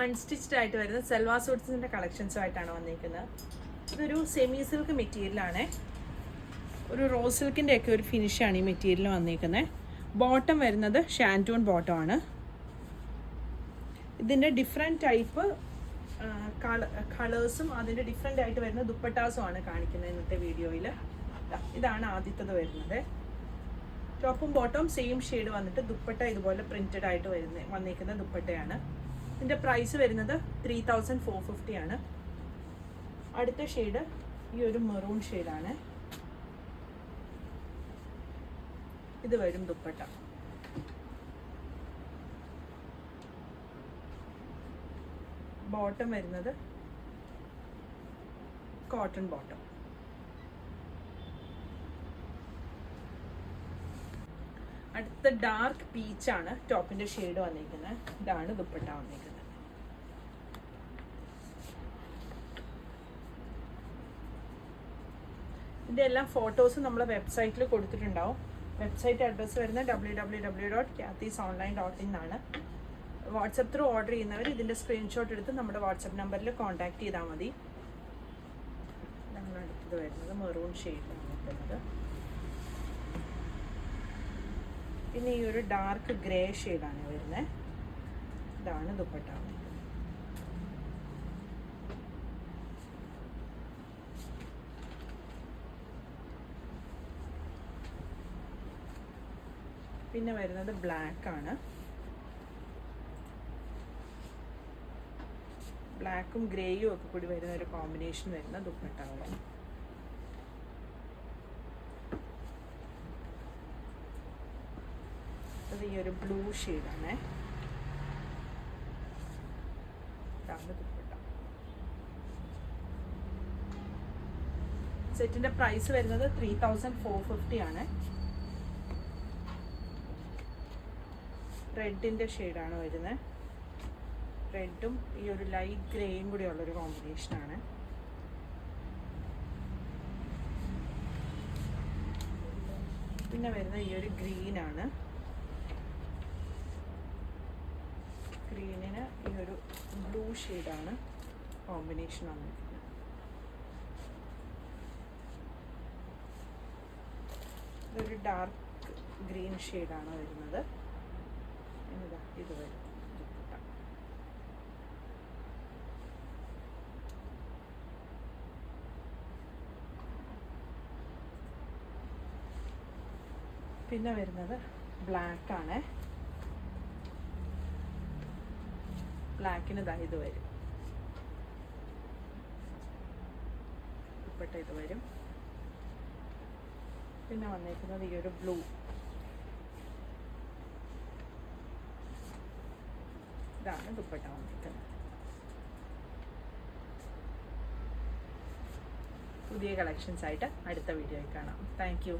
Unstitched ആയിട്ട് വരുന്ന സെൽവാർ സൂട്ട്സിൻ്റെ കളക്ഷൻസുമായിട്ടാണ് വന്നിരിക്കുന്നത്. ഇതൊരു സെമി സിൽക്ക് മെറ്റീരിയലാണ്. ഒരു റോസ് സിൽക്കിൻ്റെ ഒക്കെ ഒരു ഫിനിഷാണ് ഈ മെറ്റീരിയൽ വന്നിരിക്കുന്നത്. ബോട്ടം വരുന്നത് ഷാൻറ്റൂൺ ബോട്ടമാണ്. ഇതിൻ്റെ ഡിഫറെൻറ്റ് ടൈപ്പ് കളേഴ്സും അതിൻ്റെ ഡിഫറെൻ്റ് ആയിട്ട് വരുന്ന ദുപ്പട്ടാസുമാണ് കാണിക്കുന്നത് ഇന്നത്തെ വീഡിയോയിൽ. ഇതാണ് ആദ്യത്തത് വരുന്നത്. ടോപ്പും ബോട്ടവും സെയിം ഷെയ്ഡ് വന്നിട്ട് ദുപ്പട്ട ഇതുപോലെ പ്രിൻറ്റഡ് ആയിട്ട് വന്നിരിക്കുന്ന ദുപ്പട്ടയാണ്. ഇതിൻ്റെ പ്രൈസ് വരുന്നത് 3450 ആണ്. അടുത്ത ഷെയ്ഡ് ഈ ഒരു മെറൂൺ ഷെയ്ഡാണ്. ഇത് വരും ദുപ്പട്ട. ബോട്ടം വരുന്നത് കോട്ടൺ ബോട്ടം. അടുത്ത ഡാർക്ക് പീച്ചാണ് ടോപ്പിന്റെ ഷെയ്ഡ് വന്നിരിക്കുന്നത്. ഇതാണ് ദുപ്പട്ട വന്നിരിക്കുന്നത്. ഇതിൻ്റെ എല്ലാം ഫോട്ടോസ് നമ്മളെ വെബ്സൈറ്റിൽ കൊടുത്തിട്ടുണ്ടാവും. വെബ്സൈറ്റ് അഡ്രസ്സ് വരുന്നത് www.kathysonline.in ആണ്. വാട്സപ്പ് ത്രൂ ഓർഡർ ചെയ്യുന്നവർ ഇതിൻ്റെ സ്ക്രീൻഷോട്ട് എടുത്ത് നമ്മുടെ വാട്സപ്പ് നമ്പറിൽ കോൺടാക്ട് ചെയ്താൽ മതി. ഇതാണ് അടുത്തത് വരുന്നത്. മെറൂൺ ഷെയ്ഡിലാണ് വരുന്നത്. പിന്നെ ഈ ഒരു ഡാർക്ക് ഗ്രേ ഷെയ്ഡാണ് വരുന്നത്. ഇതാണ് ദുപ്പട്ട. പിന്നെ വരുന്നത് ബ്ലാക്ക് ആണ്. ബ്ലാക്കും ഗ്രേയും ഒക്കെ കൂടി വരുന്ന ഒരു കോമ്പിനേഷൻ വരുന്ന ദുപ്പട്ടയാണ്. അത് ഈ ഒരു ബ്ലൂ ഷെയ്ഡാണ്. ഇതാണ് ദുപ്പട്ട. സെറ്റിന്റെ പ്രൈസ് വരുന്നത് 3450 ആണ്. റെഡിന്റെ ഷെയ്ഡാണ് വരുന്നത്. റെഡും ഈ ഒരു ലൈറ്റ് ഗ്രേയും കൂടി ഉള്ളൊരു കോമ്പിനേഷനാണ്. പിന്നെ വരുന്ന ഈ ഒരു ഗ്രീനാണ്. ഗ്രീനിന് ഈ ഒരു ബ്ലൂ ഷെയ്ഡാണ് കോമ്പിനേഷൻ വന്നിരിക്കുന്നത്. ഇതൊരു ഡാർക്ക് ഗ്രീൻ ഷെയ്ഡാണ് വരുന്നത്. ഇത് വരും ദുപ്പട്ട. പിന്നെ വരുന്നത് ബ്ലാക്ക് ആണ്. ബ്ലാക്കിന് ഇത് വരും ദുപ്പട്ട. ഇത് വരും. പിന്നെ വന്നിരിക്കുന്നത് ഈ ഒരു ബ്ലൂ. ഇതാണ് ദുപ്പട്ട വന്നിരിക്കുന്നത്. പുതിയ കളക്ഷൻസ് ആയിട്ട് അടുത്ത വീഡിയോയിൽ കാണാം. Thank you.